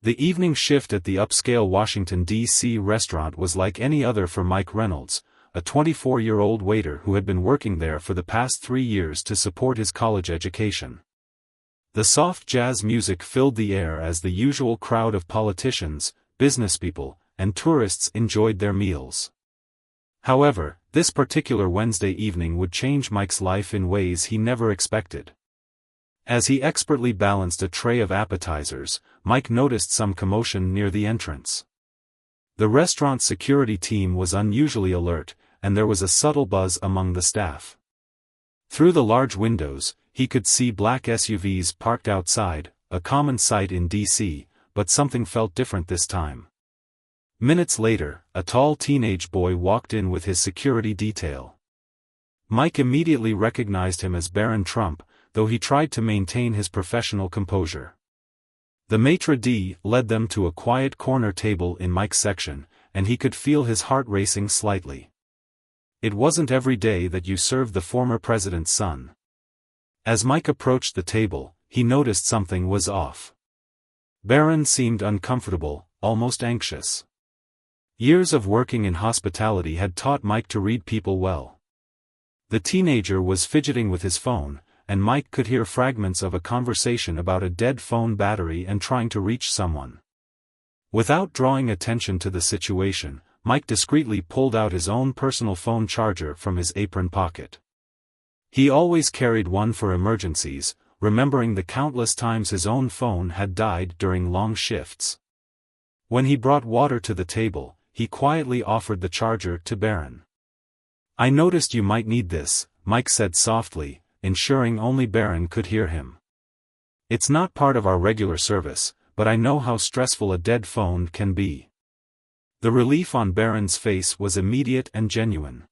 The evening shift at the upscale Washington, D.C. restaurant was like any other for Mike Reynolds, a 24-year-old waiter who had been working there for the past 3 years to support his college education. The soft jazz music filled the air as the usual crowd of politicians, businesspeople, and tourists enjoyed their meals. However, this particular Wednesday evening would change Mike's life in ways he never expected. As he expertly balanced a tray of appetizers, Mike noticed some commotion near the entrance. The restaurant's security team was unusually alert, and there was a subtle buzz among the staff. Through the large windows, he could see black SUVs parked outside, a common sight in D.C., but something felt different this time. Minutes later, a tall teenage boy walked in with his security detail. Mike immediately recognized him as Barron Trump, though he tried to maintain his professional composure. The maitre d' led them to a quiet corner table in Mike's section, and he could feel his heart racing slightly. It wasn't every day that you served the former president's son. As Mike approached the table, he noticed something was off. Barron seemed uncomfortable, almost anxious. Years of working in hospitality had taught Mike to read people well. The teenager was fidgeting with his phone, and Mike could hear fragments of a conversation about a dead phone battery and trying to reach someone. Without drawing attention to the situation, Mike discreetly pulled out his own personal phone charger from his apron pocket. He always carried one for emergencies, remembering the countless times his own phone had died during long shifts. When he brought water to the table, he quietly offered the charger to Barron. "I noticed you might need this," Mike said softly, ensuring only Barron could hear him. "It's not part of our regular service, but I know how stressful a dead phone can be." The relief on Barron's face was immediate and genuine.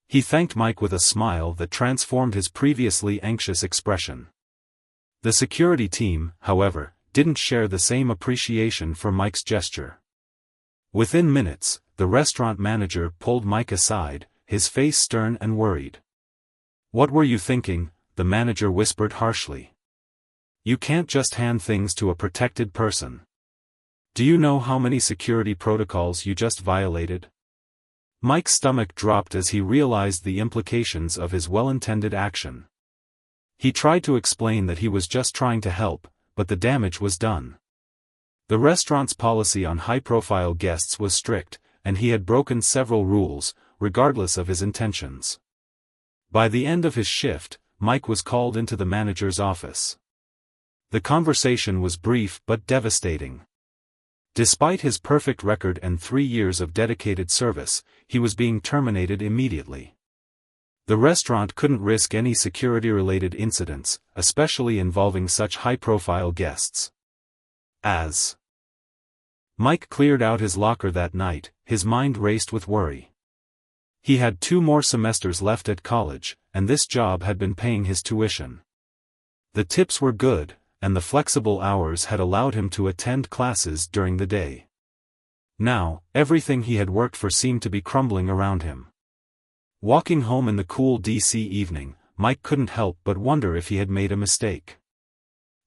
He thanked Mike with a smile that transformed his previously anxious expression. The security team, however, didn't share the same appreciation for Mike's gesture. Within minutes, the restaurant manager pulled Mike aside, his face stern and worried. "What were you thinking?" the manager whispered harshly. "You can't just hand things to a protected person. Do you know how many security protocols you just violated?" Mike's stomach dropped as he realized the implications of his well-intended action. He tried to explain that he was just trying to help, but the damage was done. The restaurant's policy on high-profile guests was strict, and he had broken several rules, regardless of his intentions. By the end of his shift, Mike was called into the manager's office. The conversation was brief but devastating. Despite his perfect record and 3 years of dedicated service, he was being terminated immediately. The restaurant couldn't risk any security-related incidents, especially involving such high-profile guests. As Mike cleared out his locker that night, his mind raced with worry. He had 2 more semesters left at college, and this job had been paying his tuition. The tips were good, and the flexible hours had allowed him to attend classes during the day. Now, everything he had worked for seemed to be crumbling around him. Walking home in the cool D.C. evening, Mike couldn't help but wonder if he had made a mistake.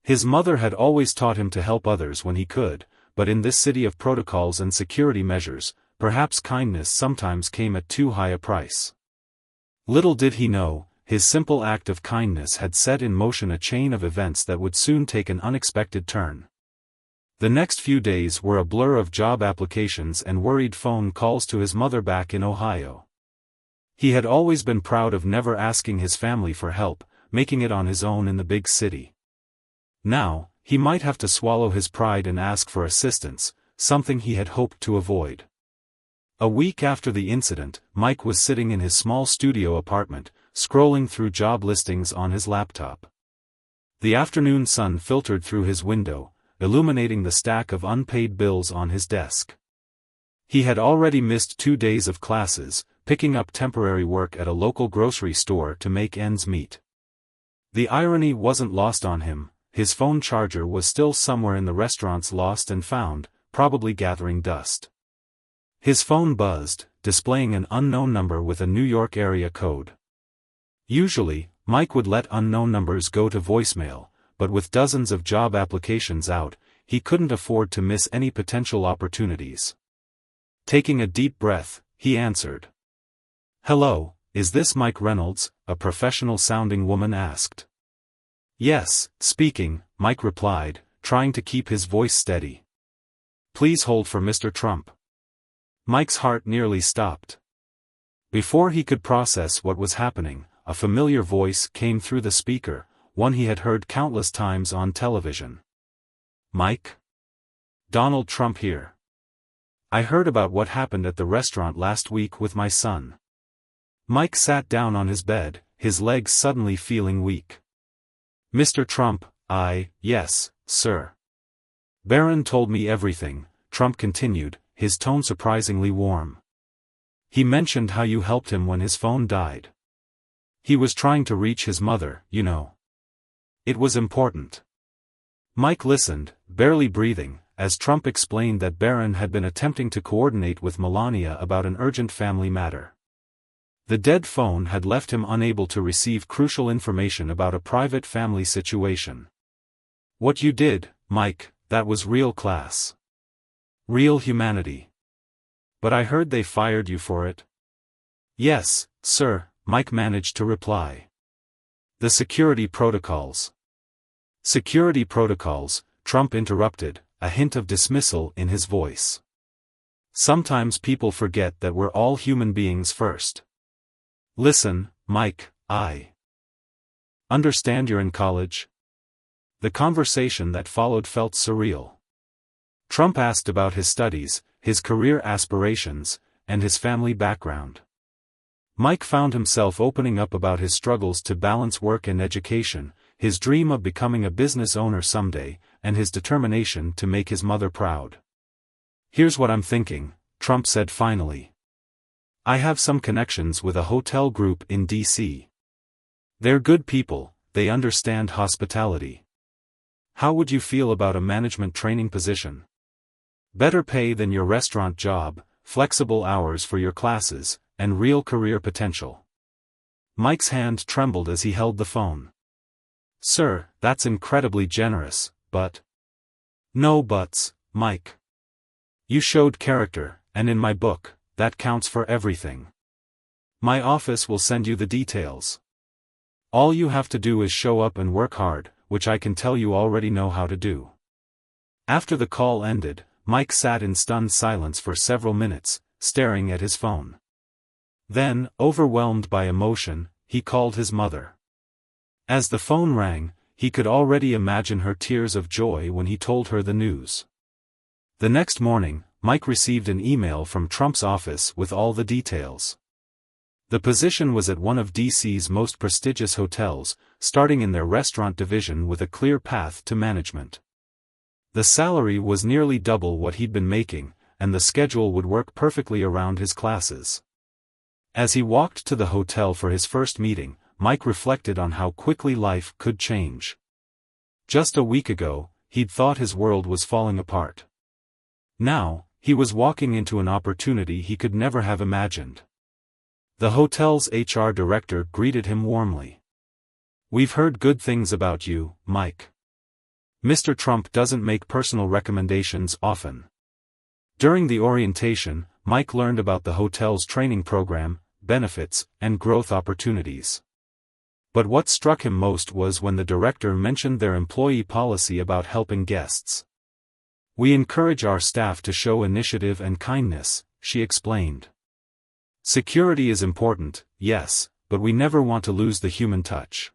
His mother had always taught him to help others when he could, but in this city of protocols and security measures, perhaps kindness sometimes came at too high a price. Little did he know, his simple act of kindness had set in motion a chain of events that would soon take an unexpected turn. The next few days were a blur of job applications and worried phone calls to his mother back in Ohio. He had always been proud of never asking his family for help, making it on his own in the big city. Now, he might have to swallow his pride and ask for assistance, something he had hoped to avoid. A week after the incident, Mike was sitting in his small studio apartment, scrolling through job listings on his laptop. The afternoon sun filtered through his window, illuminating the stack of unpaid bills on his desk. He had already missed 2 days of classes, picking up temporary work at a local grocery store to make ends meet. The irony wasn't lost on him, his phone charger was still somewhere in the restaurant's lost and found, probably gathering dust. His phone buzzed, displaying an unknown number with a New York area code. Usually, Mike would let unknown numbers go to voicemail, but with dozens of job applications out, he couldn't afford to miss any potential opportunities. Taking a deep breath, he answered. "Hello, is this Mike Reynolds?" a professional-sounding woman asked. "Yes, speaking," Mike replied, trying to keep his voice steady. "Please hold for Mr. Trump." Mike's heart nearly stopped. Before he could process what was happening, a familiar voice came through the speaker, one he had heard countless times on television. "Mike? Donald Trump here. I heard about what happened at the restaurant last week with my son." Mike sat down on his bed, his legs suddenly feeling weak. "Mr. Trump, yes, sir. Barron told me everything," Trump continued, his tone surprisingly warm. "He mentioned how you helped him when his phone died. He was trying to reach his mother, you know. It was important." Mike listened, barely breathing, as Trump explained that Barron had been attempting to coordinate with Melania about an urgent family matter. The dead phone had left him unable to receive crucial information about a private family situation. "What you did, Mike, that was real class. Real humanity. But I heard they fired you for it." "Yes, sir," Mike managed to reply. "The security protocols." "Security protocols," Trump interrupted, a hint of dismissal in his voice. "Sometimes people forget that we're all human beings first. Listen, Mike, I understand you're in college." The conversation that followed felt surreal. Trump asked about his studies, his career aspirations, and his family background. Mike found himself opening up about his struggles to balance work and education, his dream of becoming a business owner someday, and his determination to make his mother proud. "Here's what I'm thinking," Trump said finally. "I have some connections with a hotel group in D.C. They're good people, they understand hospitality. How would you feel about a management training position? Better pay than your restaurant job, flexible hours for your classes, and real career potential." Mike's hand trembled as he held the phone. "Sir, that's incredibly generous, but..." "No buts, Mike. You showed character, and in my book, that counts for everything. My office will send you the details. All you have to do is show up and work hard, which I can tell you already know how to do." After the call ended, Mike sat in stunned silence for several minutes, staring at his phone. Then, overwhelmed by emotion, he called his mother. As the phone rang, he could already imagine her tears of joy when he told her the news. The next morning, Mike received an email from Trump's office with all the details. The position was at one of D.C.'s most prestigious hotels, starting in their restaurant division with a clear path to management. The salary was nearly double what he'd been making, and the schedule would work perfectly around his classes. As he walked to the hotel for his first meeting, Mike reflected on how quickly life could change. Just a week ago, he'd thought his world was falling apart. Now, he was walking into an opportunity he could never have imagined. The hotel's HR director greeted him warmly. "We've heard good things about you, Mike. Mr. Trump doesn't make personal recommendations often." During the orientation, Mike learned about the hotel's training program, benefits, and growth opportunities. But what struck him most was when the director mentioned their employee policy about helping guests. "We encourage our staff to show initiative and kindness," she explained. "Security is important, yes, but we never want to lose the human touch.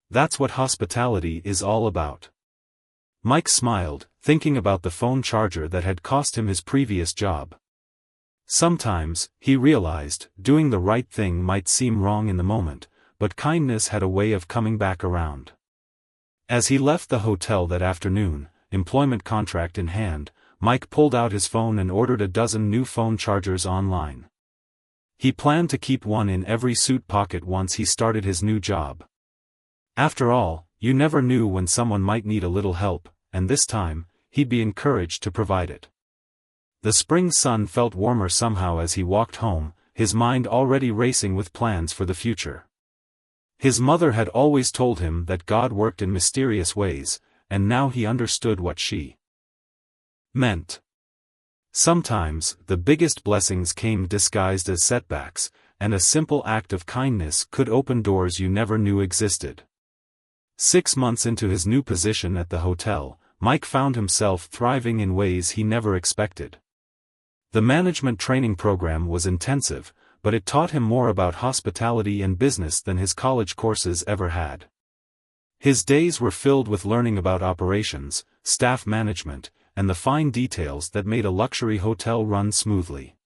That's what hospitality is all about." Mike smiled, thinking about the phone charger that had cost him his previous job. Sometimes, he realized, doing the right thing might seem wrong in the moment, but kindness had a way of coming back around. As he left the hotel that afternoon, employment contract in hand, Mike pulled out his phone and ordered a dozen new phone chargers online. He planned to keep one in every suit pocket once he started his new job. After all, you never knew when someone might need a little help, and this time, he'd be encouraged to provide it. The spring sun felt warmer somehow as he walked home, his mind already racing with plans for the future. His mother had always told him that God worked in mysterious ways, and now he understood what she meant. Sometimes, the biggest blessings came disguised as setbacks, and a simple act of kindness could open doors you never knew existed. 6 months into his new position at the hotel, Mike found himself thriving in ways he never expected. The management training program was intensive, but it taught him more about hospitality and business than his college courses ever had. His days were filled with learning about operations, staff management, and the fine details that made a luxury hotel run smoothly.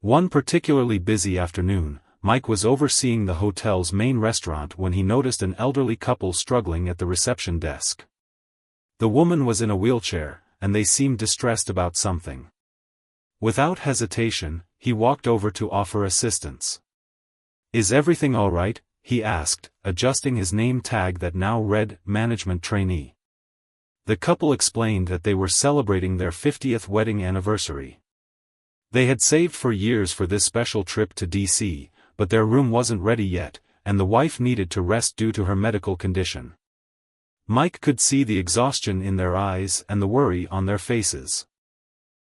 One particularly busy afternoon, Mike was overseeing the hotel's main restaurant when he noticed an elderly couple struggling at the reception desk. The woman was in a wheelchair, and they seemed distressed about something. Without hesitation, he walked over to offer assistance. "Is everything all right?" he asked, adjusting his name tag that now read Management Trainee. The couple explained that they were celebrating their 50th wedding anniversary. They had saved for years for this special trip to D.C., but their room wasn't ready yet, and the wife needed to rest due to her medical condition. Mike could see the exhaustion in their eyes and the worry on their faces.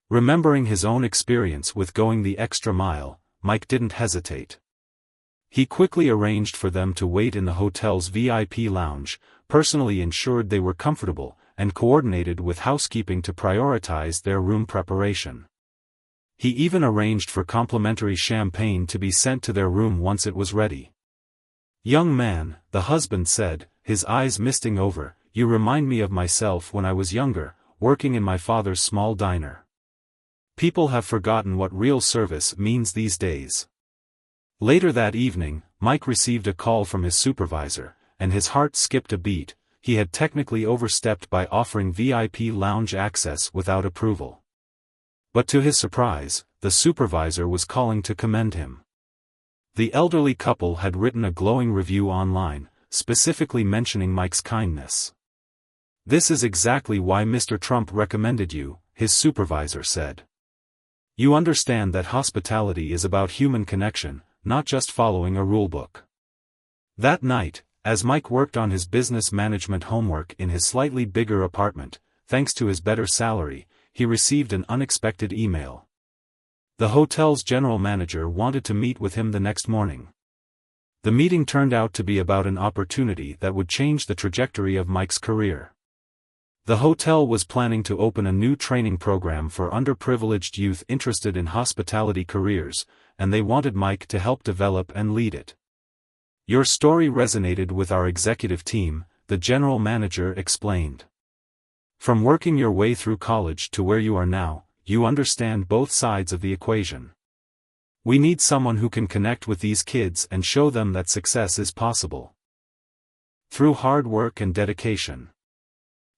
Remembering his own experience with going the extra mile, Mike didn't hesitate. He quickly arranged for them to wait in the hotel's VIP lounge, personally ensured they were comfortable, and coordinated with housekeeping to prioritize their room preparation. He even arranged for complimentary champagne to be sent to their room once it was ready. "Young man," the husband said, his eyes misting over, "you remind me of myself when I was younger, working in my father's small diner. People have forgotten what real service means these days." Later that evening, Mike received a call from his supervisor, and his heart skipped a beat. He had technically overstepped by offering VIP lounge access without approval. But to his surprise, the supervisor was calling to commend him. The elderly couple had written a glowing review online, specifically mentioning Mike's kindness. "This is exactly why Mr. Trump recommended you," his supervisor said. "You understand that hospitality is about human connection, not just following a rulebook." That night, as Mike worked on his business management homework in his slightly bigger apartment, thanks to his better salary, he received an unexpected email. The hotel's general manager wanted to meet with him the next morning. The meeting turned out to be about an opportunity that would change the trajectory of Mike's career. The hotel was planning to open a new training program for underprivileged youth interested in hospitality careers, and they wanted Mike to help develop and lead it. "Your story resonated with our executive team," the general manager explained. "From working your way through college to where you are now, you understand both sides of the equation. We need someone who can connect with these kids and show them that success is possible through hard work and dedication."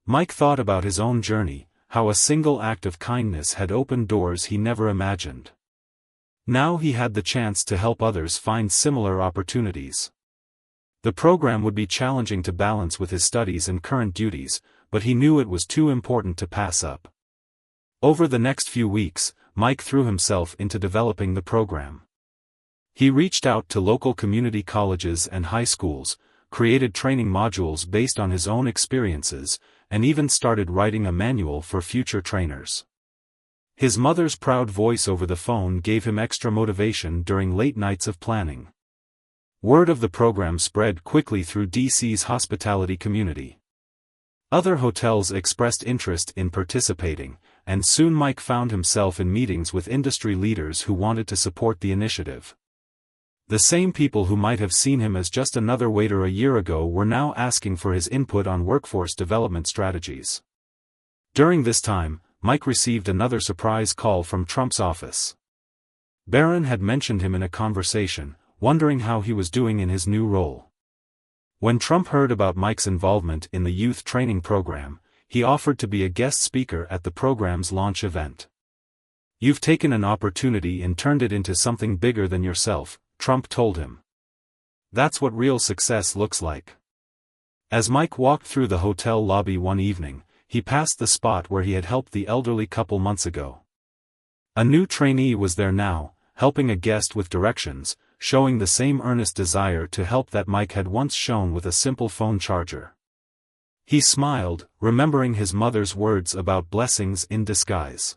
Mike thought about his own journey, how a single act of kindness had opened doors he never imagined. Now he had the chance to help others find similar opportunities. The program would be challenging to balance with his studies and current duties, but he knew it was too important to pass up. Over the next few weeks, Mike threw himself into developing the program. He reached out to local community colleges and high schools, created training modules based on his own experiences, and even started writing a manual for future trainers. His mother's proud voice over the phone gave him extra motivation during late nights of planning. Word of the program spread quickly through DC's hospitality community. Other hotels expressed interest in participating, and soon Mike found himself in meetings with industry leaders who wanted to support the initiative. The same people who might have seen him as just another waiter a year ago were now asking for his input on workforce development strategies. During this time, Mike received another surprise call from Trump's office. Barron had mentioned him in a conversation, wondering how he was doing in his new role. When Trump heard about Mike's involvement in the youth training program, he offered to be a guest speaker at the program's launch event. "You've taken an opportunity and turned it into something bigger than yourself," Trump told him. "That's what real success looks like." As Mike walked through the hotel lobby one evening, he passed the spot where he had helped the elderly couple months ago. A new trainee was there now, helping a guest with directions, showing the same earnest desire to help that Mike had once shown with a simple phone charger. He smiled, remembering his mother's words about blessings in disguise.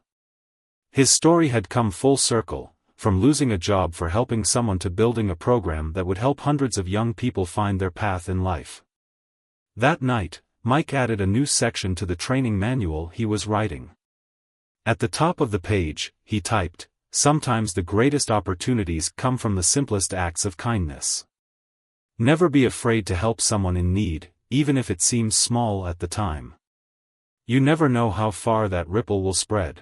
His story had come full circle, from losing a job for helping someone to building a program that would help hundreds of young people find their path in life. That night, Mike added a new section to the training manual he was writing. At the top of the page, he typed, "Sometimes the greatest opportunities come from the simplest acts of kindness. Never be afraid to help someone in need, even if it seems small at the time. You never know how far that ripple will spread."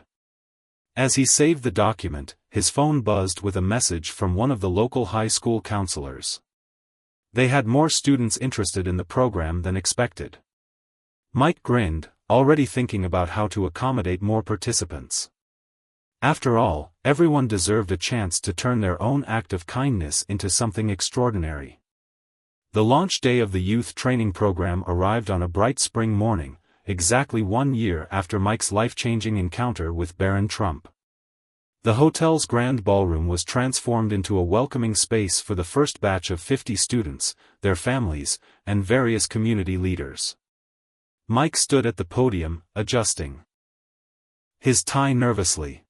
As he saved the document, his phone buzzed with a message from one of the local high school counselors. They had more students interested in the program than expected. Mike grinned, already thinking about how to accommodate more participants. After all, everyone deserved a chance to turn their own act of kindness into something extraordinary. The launch day of the youth training program arrived on a bright spring morning, exactly 1 year after Mike's life-changing encounter with Barron Trump. The hotel's grand ballroom was transformed into a welcoming space for the first batch of 50 students, their families, and various community leaders. Mike stood at the podium, adjusting his tie nervously.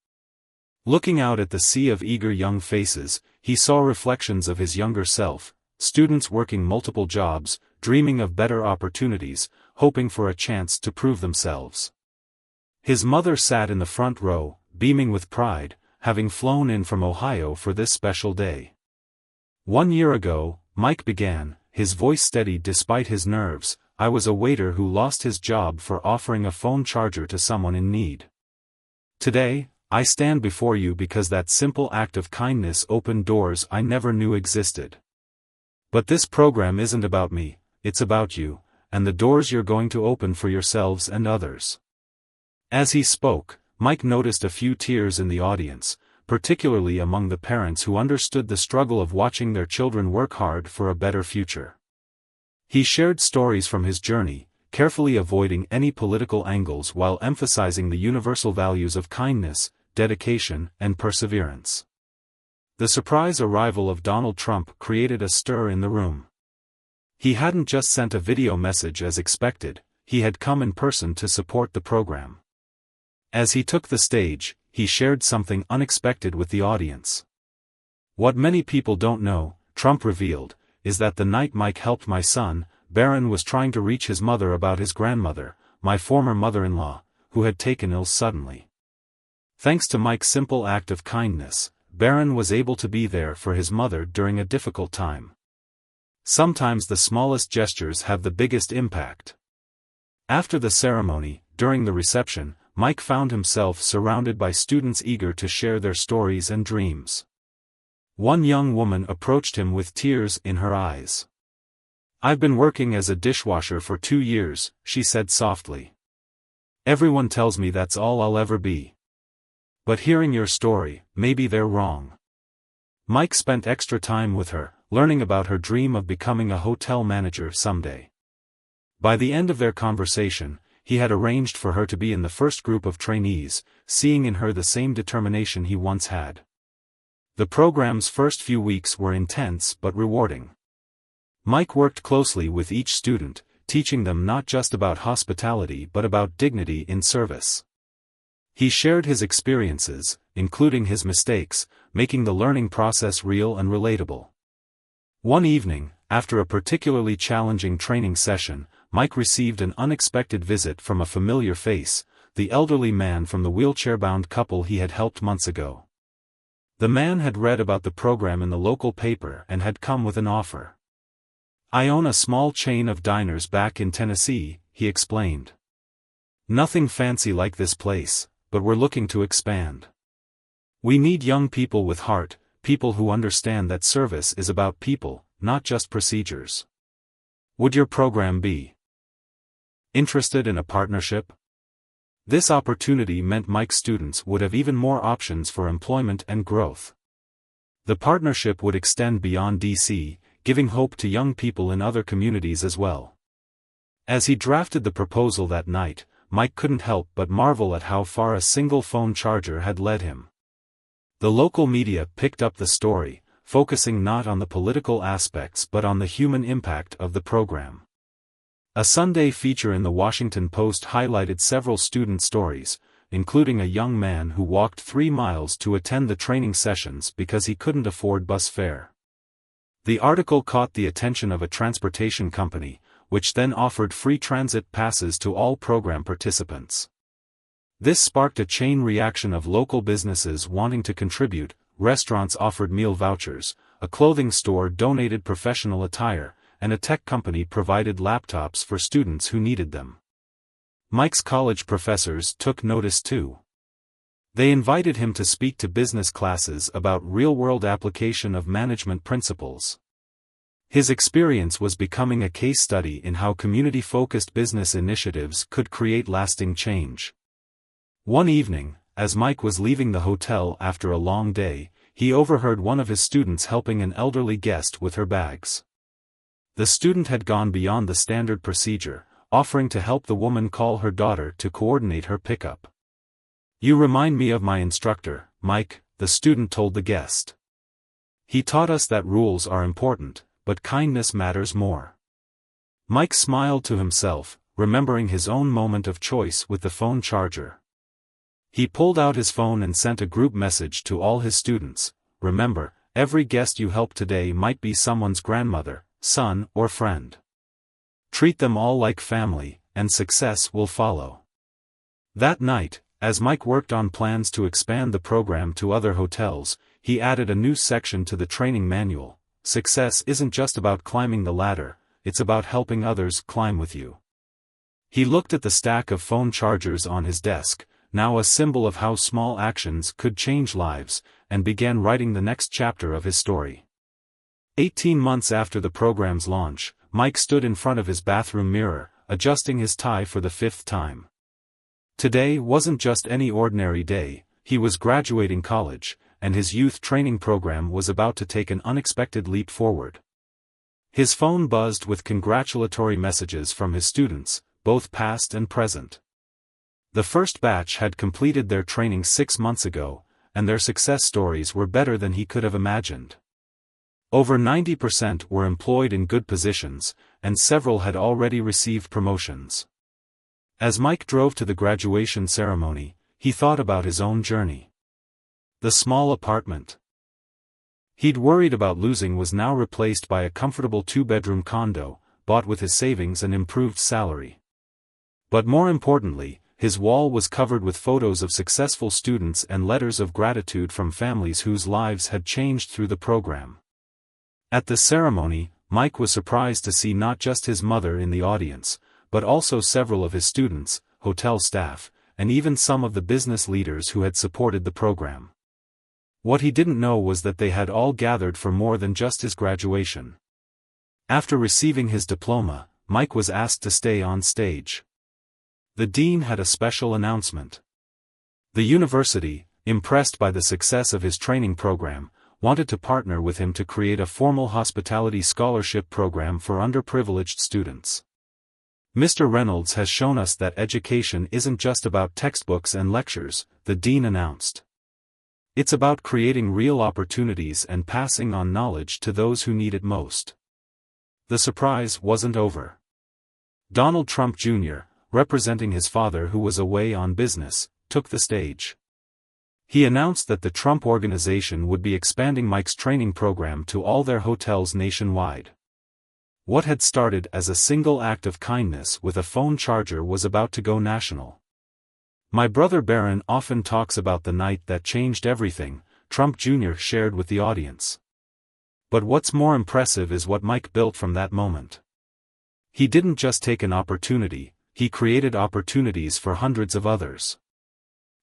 Looking out at the sea of eager young faces, he saw reflections of his younger self, students working multiple jobs, dreaming of better opportunities, hoping for a chance to prove themselves. His mother sat in the front row, beaming with pride, having flown in from Ohio for this special day. 1 year ago, Mike began, his voice steady despite his nerves, "I was a waiter who lost his job for offering a phone charger to someone in need. Today, I stand before you because that simple act of kindness opened doors I never knew existed. But this program isn't about me, it's about you, and the doors you're going to open for yourselves and others." As he spoke, Mike noticed a few tears in the audience, particularly among the parents who understood the struggle of watching their children work hard for a better future. He shared stories from his journey, carefully avoiding any political angles while emphasizing the universal values of kindness, dedication, and perseverance. The surprise arrival of Donald Trump created a stir in the room. He hadn't just sent a video message as expected, he had come in person to support the program. As he took the stage, he shared something unexpected with the audience. "What many people don't know," Trump revealed, "is that the night Mike helped my son, Barron was trying to reach his mother about his grandmother, my former mother-in-law, who had taken ill suddenly. Thanks to Mike's simple act of kindness, Barron was able to be there for his mother during a difficult time. Sometimes the smallest gestures have the biggest impact." After the ceremony, during the reception, Mike found himself surrounded by students eager to share their stories and dreams. One young woman approached him with tears in her eyes. "I've been working as a dishwasher for 2 years, she said softly. "Everyone tells me that's all I'll ever be. But hearing your story, maybe they're wrong." Mike spent extra time with her, learning about her dream of becoming a hotel manager someday. By the end of their conversation, he had arranged for her to be in the first group of trainees, seeing in her the same determination he once had. The program's first few weeks were intense but rewarding. Mike worked closely with each student, teaching them not just about hospitality but about dignity in service. He shared his experiences, including his mistakes, making the learning process real and relatable. One evening, after a particularly challenging training session, Mike received an unexpected visit from a familiar face, the elderly man from the wheelchair-bound couple he had helped months ago. The man had read about the program in the local paper and had come with an offer. "I own a small chain of diners back in Tennessee," he explained. "Nothing fancy like this place, but we're looking to expand. We need young people with heart, people who understand that service is about people, not just procedures. Would your program be interested in a partnership?" This opportunity meant Mike's students would have even more options for employment and growth. The partnership would extend beyond DC, giving hope to young people in other communities as well. As he drafted the proposal that night, Mike couldn't help but marvel at how far a single phone charger had led him. The local media picked up the story, focusing not on the political aspects but on the human impact of the program. A Sunday feature in the Washington Post highlighted several student stories, including a young man who walked 3 miles to attend the training sessions because he couldn't afford bus fare. The article caught the attention of a transportation company, which then offered free transit passes to all program participants. This sparked a chain reaction of local businesses wanting to contribute. Restaurants offered meal vouchers, a clothing store donated professional attire, and a tech company provided laptops for students who needed them. Mike's college professors took notice too. They invited him to speak to business classes about real-world application of management principles. His experience was becoming a case study in how community-focused business initiatives could create lasting change. One evening, as Mike was leaving the hotel after a long day, he overheard one of his students helping an elderly guest with her bags. The student had gone beyond the standard procedure, offering to help the woman call her daughter to coordinate her pickup. "You remind me of my instructor, Mike," the student told the guest. "He taught us that rules are important, but kindness matters more." Mike smiled to himself, remembering his own moment of choice with the phone charger. He pulled out his phone and sent a group message to all his students. "Remember, every guest you help today might be someone's grandmother, son, or friend. Treat them all like family, and success will follow." That night, as Mike worked on plans to expand the program to other hotels, he added a new section to the training manual. Success isn't just about climbing the ladder, it's about helping others climb with you. He looked at the stack of phone chargers on his desk, now a symbol of how small actions could change lives, and began writing the next chapter of his story. 18 months after the program's launch, Mike stood in front of his bathroom mirror, adjusting his tie for the 5th time. Today wasn't just any ordinary day, he was graduating college, and his youth training program was about to take an unexpected leap forward. His phone buzzed with congratulatory messages from his students, both past and present. The first batch had completed their training 6 months ago, and their success stories were better than he could have imagined. Over 90% were employed in good positions, and several had already received promotions. As Mike drove to the graduation ceremony, he thought about his own journey. The small apartment he'd worried about losing was now replaced by a comfortable 2-bedroom condo, bought with his savings and improved salary. But more importantly, his wall was covered with photos of successful students and letters of gratitude from families whose lives had changed through the program. At the ceremony, Mike was surprised to see not just his mother in the audience, but also several of his students, hotel staff, and even some of the business leaders who had supported the program. What he didn't know was that they had all gathered for more than just his graduation. After receiving his diploma, Mike was asked to stay on stage. The dean had a special announcement. The university, impressed by the success of his training program, wanted to partner with him to create a formal hospitality scholarship program for underprivileged students. "Mr. Reynolds has shown us that education isn't just about textbooks and lectures," the dean announced. "It's about creating real opportunities and passing on knowledge to those who need it most." The surprise wasn't over. Donald Trump Jr., representing his father who was away on business, took the stage. He announced that the Trump Organization would be expanding Mike's training program to all their hotels nationwide. What had started as a single act of kindness with a phone charger was about to go national. "My brother Barron often talks about the night that changed everything," Trump Jr. shared with the audience. But what's more impressive is what Mike built from that moment. He didn't just take an opportunity, he created opportunities for hundreds of others.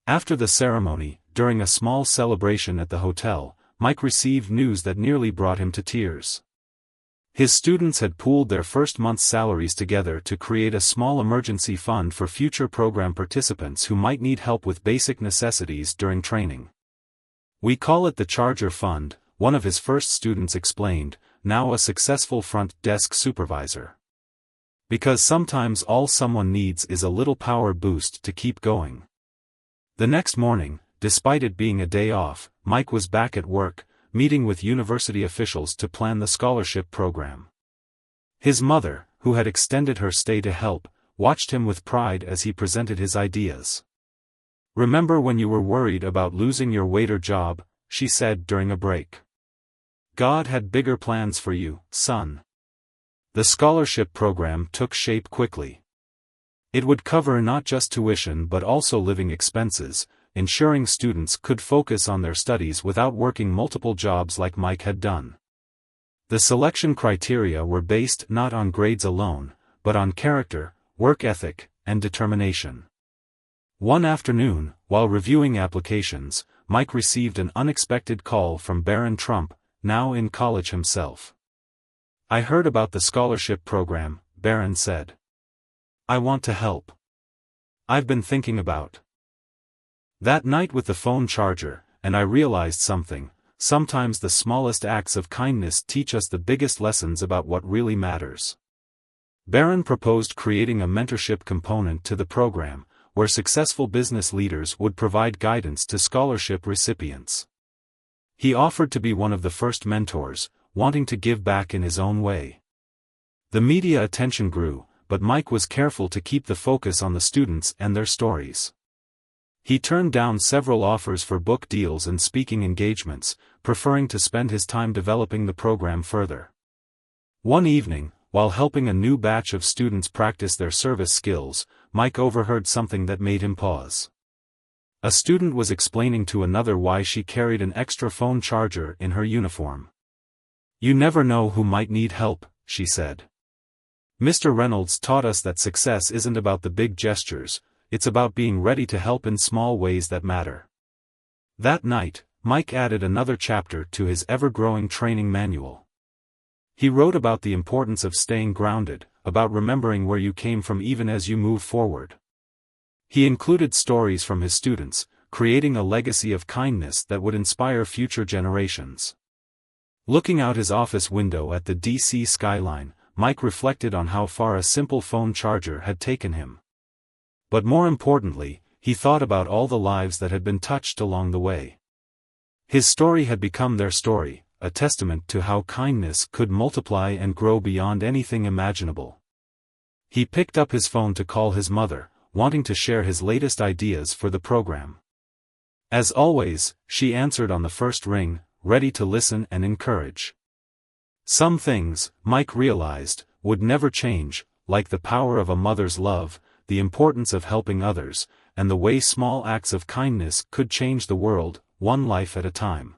After the ceremony, during a small celebration at the hotel, Mike received news that nearly brought him to tears. His students had pooled their first month's salaries together to create a small emergency fund for future program participants who might need help with basic necessities during training. "We call it the Charger Fund," one of his first students explained, now a successful front desk supervisor. "Because sometimes all someone needs is a little power boost to keep going." The next morning, despite it being a day off, Mike was back at work, meeting with university officials to plan the scholarship program. His mother, who had extended her stay to help, watched him with pride as he presented his ideas. "Remember when you were worried about losing your waiter job?" she said during a break. "God had bigger plans for you, son." The scholarship program took shape quickly. It would cover not just tuition but also living expenses, ensuring students could focus on their studies without working multiple jobs like Mike had done. The selection criteria were based not on grades alone, but on character, work ethic, and determination. One afternoon, while reviewing applications, Mike received an unexpected call from Barron Trump, now in college himself. "I heard about the scholarship program," Barron said. "I want to help. I've been thinking about that night with the phone charger, and I realized something. Sometimes the smallest acts of kindness teach us the biggest lessons about what really matters." Barron proposed creating a mentorship component to the program, where successful business leaders would provide guidance to scholarship recipients. He offered to be one of the first mentors, wanting to give back in his own way. The media attention grew, but Mike was careful to keep the focus on the students and their stories. He turned down several offers for book deals and speaking engagements, preferring to spend his time developing the program further. One evening, while helping a new batch of students practice their service skills, Mike overheard something that made him pause. A student was explaining to another why she carried an extra phone charger in her uniform. "You never know who might need help," she said. "Mr. Reynolds taught us that success isn't about the big gestures, it's about being ready to help in small ways that matter." That night, Mike added another chapter to his ever-growing training manual. He wrote about the importance of staying grounded, about remembering where you came from even as you move forward. He included stories from his students, creating a legacy of kindness that would inspire future generations. Looking out his office window at the DC skyline, Mike reflected on how far a simple phone charger had taken him. But more importantly, he thought about all the lives that had been touched along the way. His story had become their story, a testament to how kindness could multiply and grow beyond anything imaginable. He picked up his phone to call his mother, wanting to share his latest ideas for the program. As always, she answered on the first ring, ready to listen and encourage. Some things, Mike realized, would never change, like the power of a mother's love, the importance of helping others, and the way small acts of kindness could change the world, one life at a time.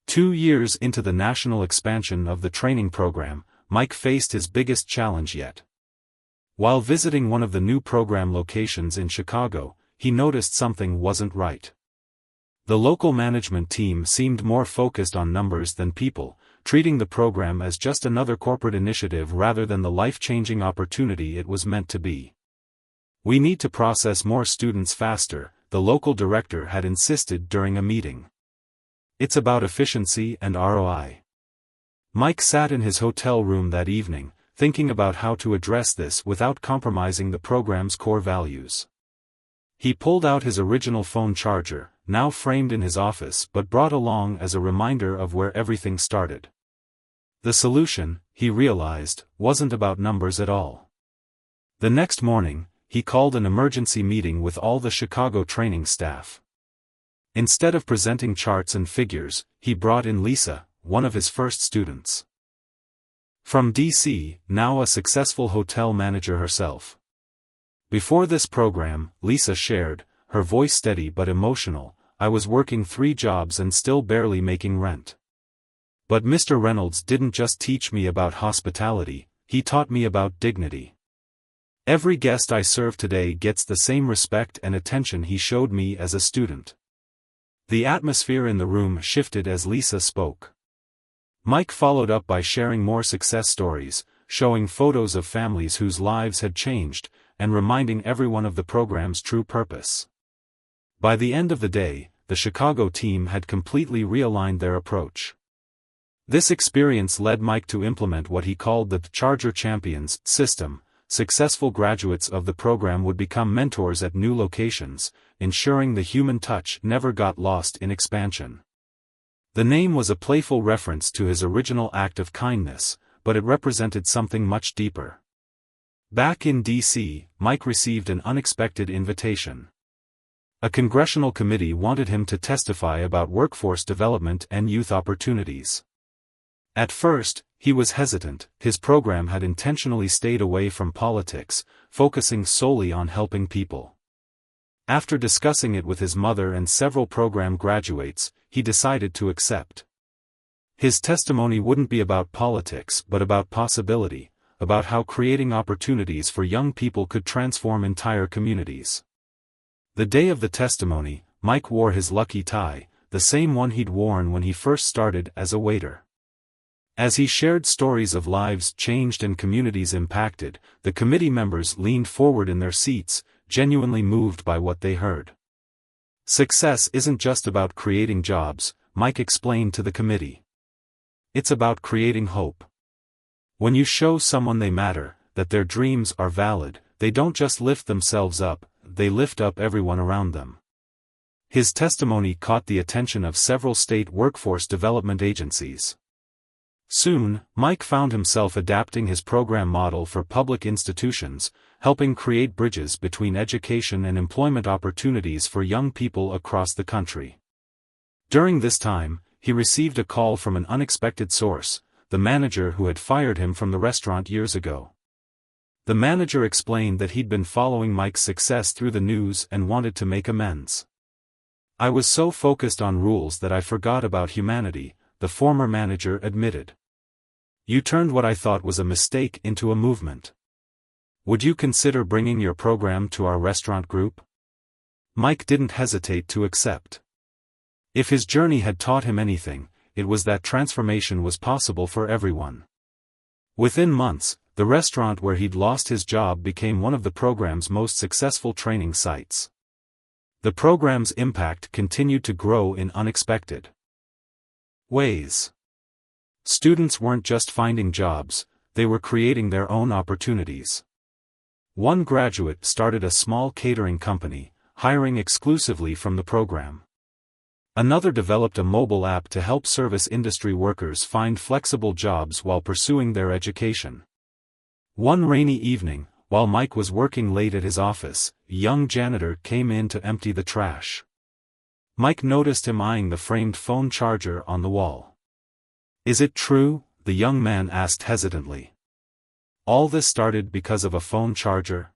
2 years into the national expansion of the training program, Mike faced his biggest challenge yet. While visiting one of the new program locations in Chicago, he noticed something wasn't right. The local management team seemed more focused on numbers than people, treating the program as just another corporate initiative rather than the life-changing opportunity it was meant to be. "We need to process more students faster," the local director had insisted during a meeting. "It's about efficiency and ROI." Mike sat in his hotel room that evening, thinking about how to address this without compromising the program's core values. He pulled out his original phone charger, now framed in his office but brought along as a reminder of where everything started. The solution, he realized, wasn't about numbers at all. The next morning, he called an emergency meeting with all the Chicago training staff. Instead of presenting charts and figures, he brought in Lisa, one of his first students. From DC, now a successful hotel manager herself. Before this program, Lisa shared, her voice steady but emotional, "I was working 3 jobs and still barely making rent. But Mr. Reynolds didn't just teach me about hospitality, he taught me about dignity. Every guest I serve today gets the same respect and attention he showed me as a student." The atmosphere in the room shifted as Lisa spoke. Mike followed up by sharing more success stories, showing photos of families whose lives had changed, and reminding everyone of the program's true purpose. By the end of the day, the Chicago team had completely realigned their approach. This experience led Mike to implement what he called the Charger Champions system. Successful graduates of the program would become mentors at new locations, ensuring the human touch never got lost in expansion. The name was a playful reference to his original act of kindness, but it represented something much deeper. Back in D.C., Mike received an unexpected invitation. A congressional committee wanted him to testify about workforce development and youth opportunities. At first, he was hesitant. His program had intentionally stayed away from politics, focusing solely on helping people. After discussing it with his mother and several program graduates, he decided to accept. His testimony wouldn't be about politics but about possibility, about how creating opportunities for young people could transform entire communities. The day of the testimony, Mike wore his lucky tie, the same one he'd worn when he first started as a waiter. As he shared stories of lives changed and communities impacted, the committee members leaned forward in their seats, genuinely moved by what they heard. Success isn't just about creating jobs, Mike explained to the committee. It's about creating hope. When you show someone they matter, that their dreams are valid, they don't just lift themselves up, they lift up everyone around them. His testimony caught the attention of several state workforce development agencies. Soon, Mike found himself adapting his program model for public institutions, helping create bridges between education and employment opportunities for young people across the country. During this time, he received a call from an unexpected source, the manager who had fired him from the restaurant years ago. The manager explained that he'd been following Mike's success through the news and wanted to make amends. "I was so focused on rules that I forgot about humanity," the former manager admitted. "You turned what I thought was a mistake into a movement. Would you consider bringing your program to our restaurant group?" Mike didn't hesitate to accept. If his journey had taught him anything, it was that transformation was possible for everyone. Within months, the restaurant where he'd lost his job became one of the program's most successful training sites. The program's impact continued to grow in unexpected ways. Students weren't just finding jobs, they were creating their own opportunities. One graduate started a small catering company, hiring exclusively from the program. Another developed a mobile app to help service industry workers find flexible jobs while pursuing their education. One rainy evening, while Mike was working late at his office, a young janitor came in to empty the trash. Mike noticed him eyeing the framed phone charger on the wall. "Is it true?" the young man asked hesitantly. "All this started because of a phone charger?"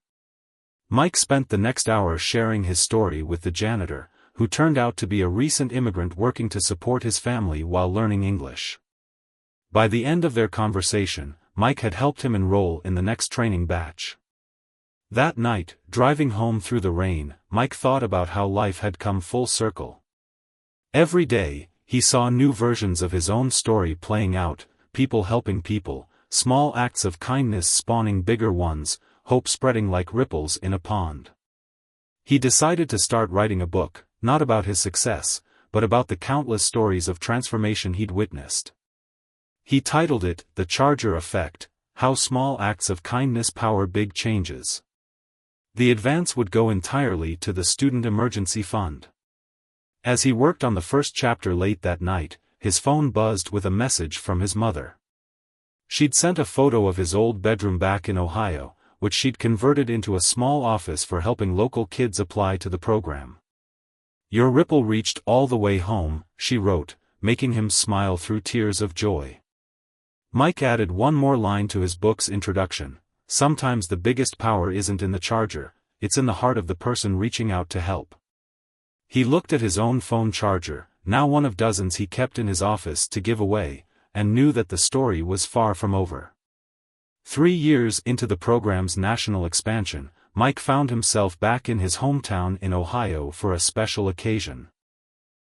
Mike spent the next hour sharing his story with the janitor, who turned out to be a recent immigrant working to support his family while learning English. By the end of their conversation, Mike had helped him enroll in the next training batch. That night, driving home through the rain, Mike thought about how life had come full circle. Every day, he saw new versions of his own story playing out, people helping people, small acts of kindness spawning bigger ones, hope spreading like ripples in a pond. He decided to start writing a book, not about his success, but about the countless stories of transformation he'd witnessed. He titled it, "The Charger Effect: How Small Acts of Kindness Power Big Changes." The advance would go entirely to the Student Emergency Fund. As he worked on the first chapter late that night, his phone buzzed with a message from his mother. She'd sent a photo of his old bedroom back in Ohio, which she'd converted into a small office for helping local kids apply to the program. "Your ripple reached all the way home," she wrote, making him smile through tears of joy. Mike added one more line to his book's introduction: "Sometimes the biggest power isn't in the charger, it's in the heart of the person reaching out to help." He looked at his own phone charger, now one of dozens he kept in his office to give away, and knew that the story was far from over. 3 years into the program's national expansion, Mike found himself back in his hometown in Ohio for a special occasion.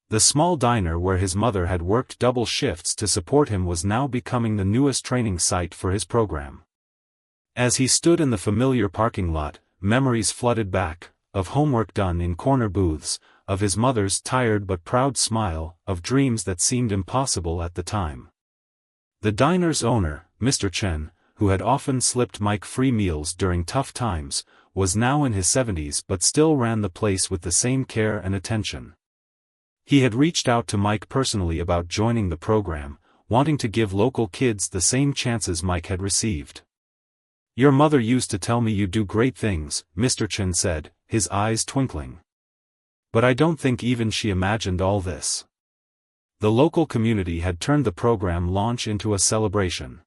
The small diner where his mother had worked double shifts to support him was now becoming the newest training site for his program. As he stood in the familiar parking lot, memories flooded back, of homework done in corner booths, of his mother's tired but proud smile, of dreams that seemed impossible at the time. The diner's owner, Mr. Chen, who had often slipped Mike free meals during tough times, was now in his 70s but still ran the place with the same care and attention. He had reached out to Mike personally about joining the program, wanting to give local kids the same chances Mike had received. "Your mother used to tell me you do great things," Mr. Chen said, his eyes twinkling. But I don't think even she imagined all this. The local community had turned the program launch into a celebration.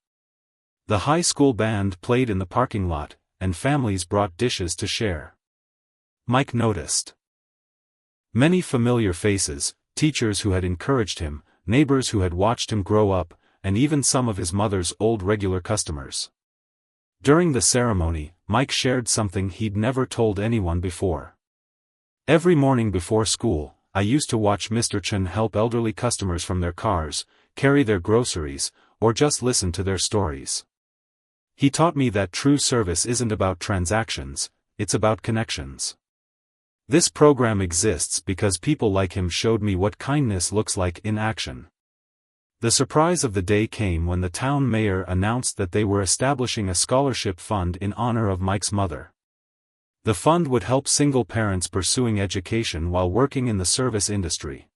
The high school band played in the parking lot, and families brought dishes to share. Mike noticed many familiar faces, teachers who had encouraged him, neighbors who had watched him grow up, and even some of his mother's old regular customers. During the ceremony, Mike shared something he'd never told anyone before. "Every morning before school, I used to watch Mr. Chen help elderly customers from their cars, carry their groceries, or just listen to their stories. He taught me that true service isn't about transactions, it's about connections. This program exists because people like him showed me what kindness looks like in action." The surprise of the day came when the town mayor announced that they were establishing a scholarship fund in honor of Mike's mother. The fund would help single parents pursuing education while working in the service industry.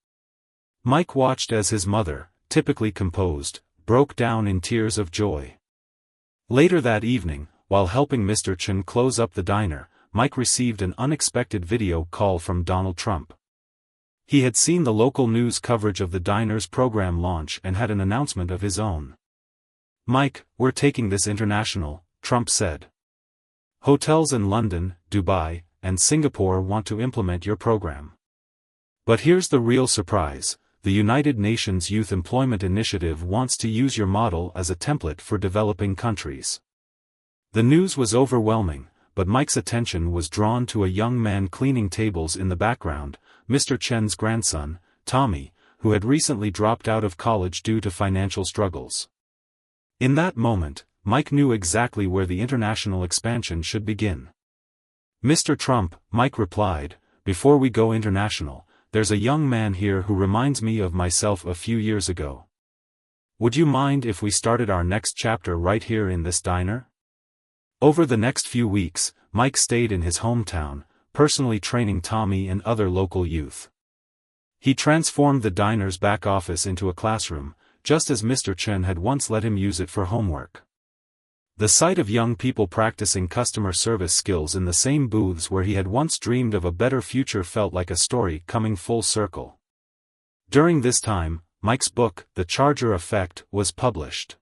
Mike watched as his mother, typically composed, broke down in tears of joy. Later that evening, while helping Mr. Chen close up the diner, Mike received an unexpected video call from Donald Trump. He had seen the local news coverage of the diner's program launch and had an announcement of his own. "Mike, we're taking this international," Trump said. "Hotels in London, Dubai, and Singapore want to implement your program. But here's the real surprise, the United Nations Youth Employment Initiative wants to use your model as a template for developing countries." The news was overwhelming, but Mike's attention was drawn to a young man cleaning tables in the background, Mr. Chen's grandson, Tommy, who had recently dropped out of college due to financial struggles. In that moment, Mike knew exactly where the international expansion should begin. "Mr. Trump," Mike replied, "before we go international, there's a young man here who reminds me of myself a few years ago. Would you mind if we started our next chapter right here in this diner?" Over the next few weeks, Mike stayed in his hometown, personally training Tommy and other local youth. He transformed the diner's back office into a classroom, just as Mr. Chen had once let him use it for homework. The sight of young people practicing customer service skills in the same booths where he had once dreamed of a better future felt like a story coming full circle. During this time, Mike's book, The Charger Effect, was published.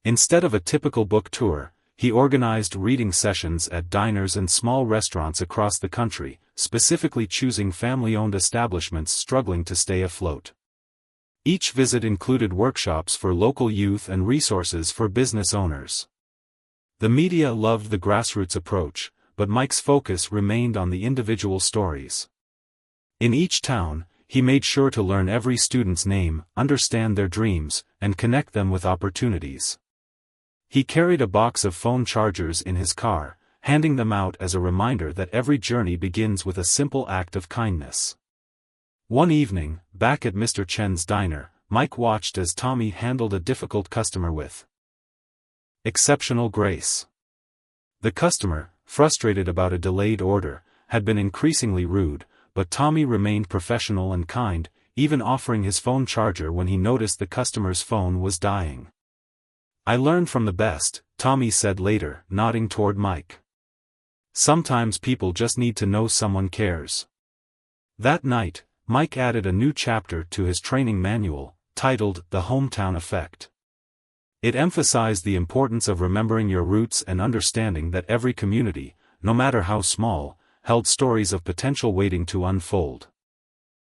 Instead of a typical book tour, he organized reading sessions at diners and small restaurants across the country, specifically choosing family-owned establishments struggling to stay afloat. Each visit included workshops for local youth and resources for business owners. The media loved the grassroots approach, but Mike's focus remained on the individual stories. In each town, he made sure to learn every student's name, understand their dreams, and connect them with opportunities. He carried a box of phone chargers in his car, handing them out as a reminder that every journey begins with a simple act of kindness. One evening, back at Mr. Chen's diner, Mike watched as Tommy handled a difficult customer with exceptional grace. The customer, frustrated about a delayed order, had been increasingly rude, but Tommy remained professional and kind, even offering his phone charger when he noticed the customer's phone was dying. "I learned from the best," Tommy said later, nodding toward Mike. "Sometimes people just need to know someone cares." That night, Mike added a new chapter to his training manual, titled The Hometown Effect. It emphasized the importance of remembering your roots and understanding that every community, no matter how small, held stories of potential waiting to unfold.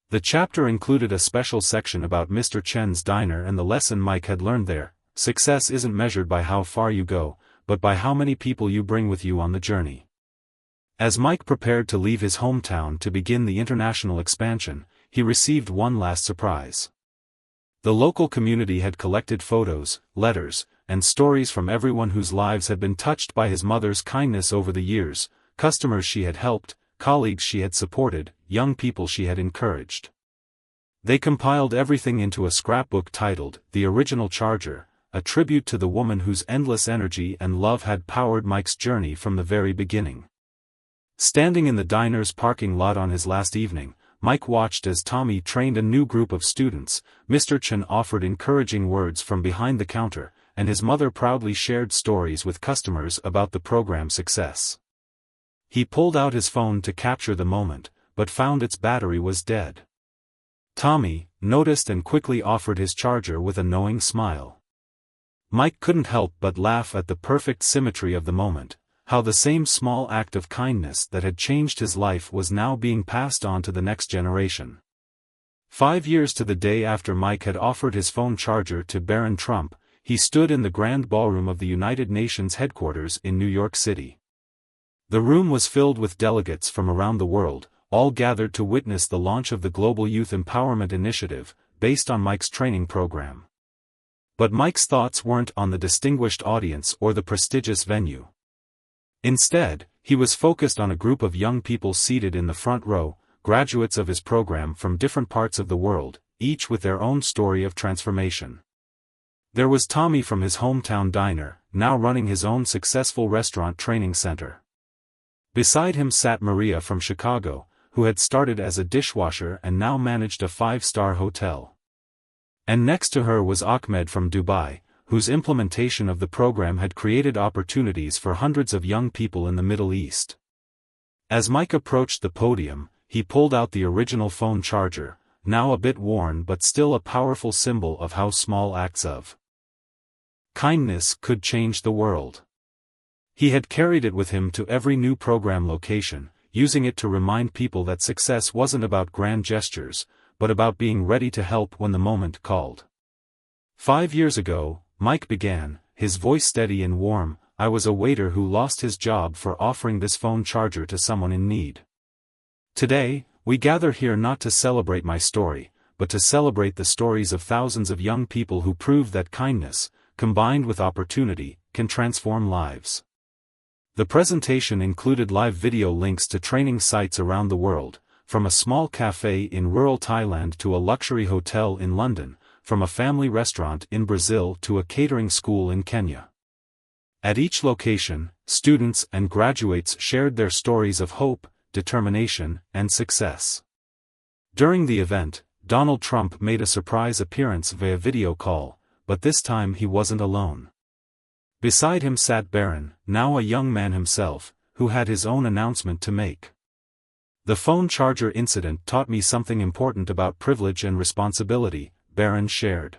The chapter included a special section about Mr. Chen's diner and the lesson Mike had learned there: success isn't measured by how far you go, but by how many people you bring with you on the journey. As Mike prepared to leave his hometown to begin the international expansion, he received one last surprise. The local community had collected photos, letters, and stories from everyone whose lives had been touched by his mother's kindness over the years: customers she had helped, colleagues she had supported, young people she had encouraged. They compiled everything into a scrapbook titled The Original Charger, a tribute to the woman whose endless energy and love had powered Mike's journey from the very beginning. Standing in the diner's parking lot on his last evening, Mike watched as Tommy trained a new group of students. Mr. Chen offered encouraging words from behind the counter, and his mother proudly shared stories with customers about the program's success. He pulled out his phone to capture the moment, but found its battery was dead. Tommy noticed and quickly offered his charger with a knowing smile. Mike couldn't help but laugh at the perfect symmetry of the moment, how the same small act of kindness that had changed his life was now being passed on to the next generation. 5 years to the day after Mike had offered his phone charger to Barron Trump, he stood in the grand ballroom of the United Nations headquarters in New York City. The room was filled with delegates from around the world, all gathered to witness the launch of the Global Youth Empowerment Initiative, based on Mike's training program. But Mike's thoughts weren't on the distinguished audience or the prestigious venue. Instead, he was focused on a group of young people seated in the front row, graduates of his program from different parts of the world, each with their own story of transformation. There was Tommy from his hometown diner, now running his own successful restaurant training center. Beside him sat Maria from Chicago, who had started as a dishwasher and now managed a 5-star hotel. And next to her was Ahmed from Dubai, whose implementation of the program had created opportunities for hundreds of young people in the Middle East. As Mike approached the podium, he pulled out the original phone charger, now a bit worn but still a powerful symbol of how small acts of kindness could change the world. He had carried it with him to every new program location, using it to remind people that success wasn't about grand gestures, but about being ready to help when the moment called. 5 years ago, Mike began, his voice steady and warm. I was a waiter who lost his job for offering this phone charger to someone in need. Today, we gather here not to celebrate my story, but to celebrate the stories of thousands of young people who prove that kindness, combined with opportunity, can transform lives. The presentation included live video links to training sites around the world, from a small cafe in rural Thailand to a luxury hotel in London, from a family restaurant in Brazil to a catering school in Kenya. At each location, students and graduates shared their stories of hope, determination, and success. During the event, Donald Trump made a surprise appearance via video call, but this time he wasn't alone. Beside him sat Barron, now a young man himself, who had his own announcement to make. The phone charger incident taught me something important about privilege and responsibility, Barron shared.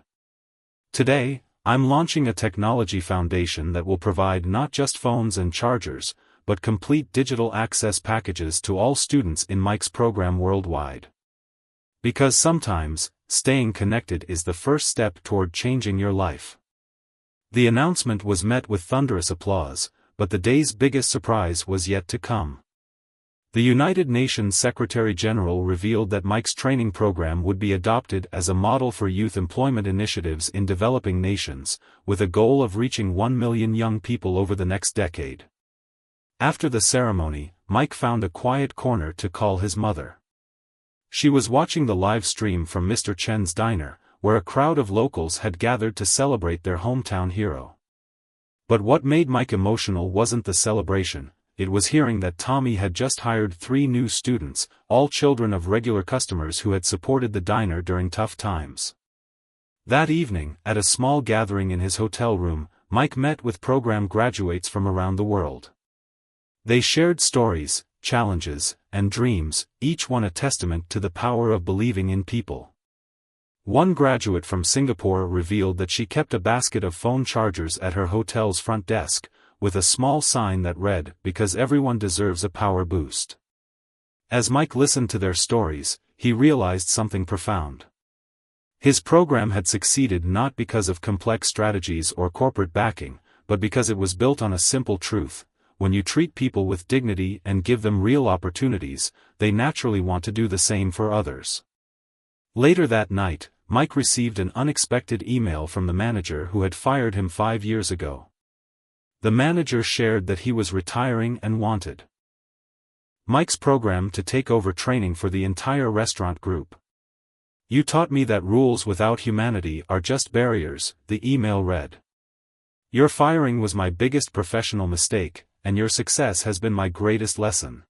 Today, I'm launching a technology foundation that will provide not just phones and chargers, but complete digital access packages to all students in Mike's program worldwide. Because sometimes, staying connected is the first step toward changing your life. The announcement was met with thunderous applause, but the day's biggest surprise was yet to come. The United Nations Secretary-General revealed that Mike's training program would be adopted as a model for youth employment initiatives in developing nations, with a goal of reaching 1 million young people over the next decade. After the ceremony, Mike found a quiet corner to call his mother. She was watching the live stream from Mr. Chen's diner, where a crowd of locals had gathered to celebrate their hometown hero. But what made Mike emotional wasn't the celebration, it was hearing that Tommy had just hired 3 new students, all children of regular customers who had supported the diner during tough times. That evening, at a small gathering in his hotel room, Mike met with program graduates from around the world. They shared stories, challenges, and dreams, each one a testament to the power of believing in people. One graduate from Singapore revealed that she kept a basket of phone chargers at her hotel's front desk, with a small sign that read, "Because everyone deserves a power boost." As Mike listened to their stories, he realized something profound. His program had succeeded not because of complex strategies or corporate backing, but because it was built on a simple truth: when you treat people with dignity and give them real opportunities, they naturally want to do the same for others. Later that night, Mike received an unexpected email from the manager who had fired him 5 years ago. The manager shared that he was retiring and wanted Mike's program to take over training for the entire restaurant group. "You taught me that rules without humanity are just barriers," the email read. "Your firing was my biggest professional mistake, and your success has been my greatest lesson."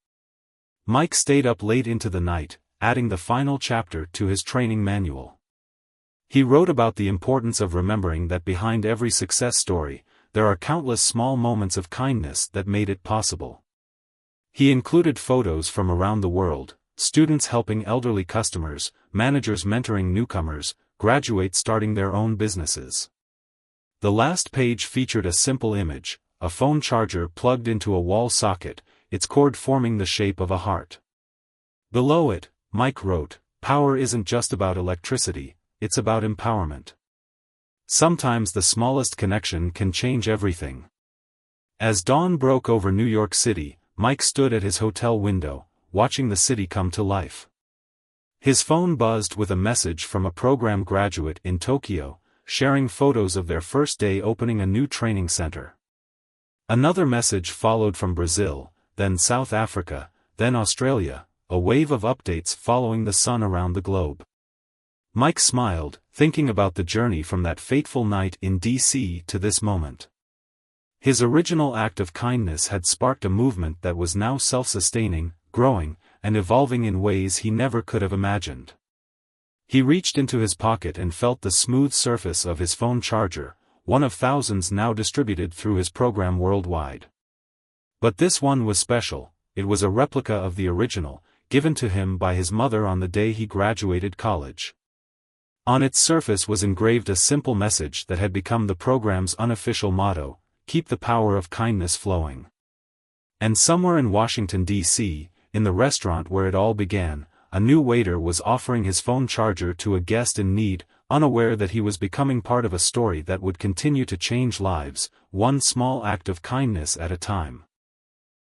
Mike stayed up late into the night, adding the final chapter to his training manual. He wrote about the importance of remembering that behind every success story, there are countless small moments of kindness that made it possible. He included photos from around the world, students helping elderly customers, managers mentoring newcomers, graduates starting their own businesses. The last page featured a simple image, a phone charger plugged into a wall socket, its cord forming the shape of a heart. Below it, Mike wrote, "Power isn't just about electricity, it's about empowerment. Sometimes the smallest connection can change everything." As dawn broke over New York City, Mike stood at his hotel window, watching the city come to life. His phone buzzed with a message from a program graduate in Tokyo, sharing photos of their first day opening a new training center. Another message followed from Brazil, then South Africa, then Australia, a wave of updates following the sun around the globe. Mike smiled, thinking about the journey from that fateful night in D.C. to this moment. His original act of kindness had sparked a movement that was now self-sustaining, growing, and evolving in ways he never could have imagined. He reached into his pocket and felt the smooth surface of his phone charger, one of thousands now distributed through his program worldwide. But this one was special. It was a replica of the original, given to him by his mother on the day he graduated college. On its surface was engraved a simple message that had become the program's unofficial motto: "Keep the power of kindness flowing." And somewhere in Washington, D.C., in the restaurant where it all began, a new waiter was offering his phone charger to a guest in need, unaware that he was becoming part of a story that would continue to change lives, one small act of kindness at a time.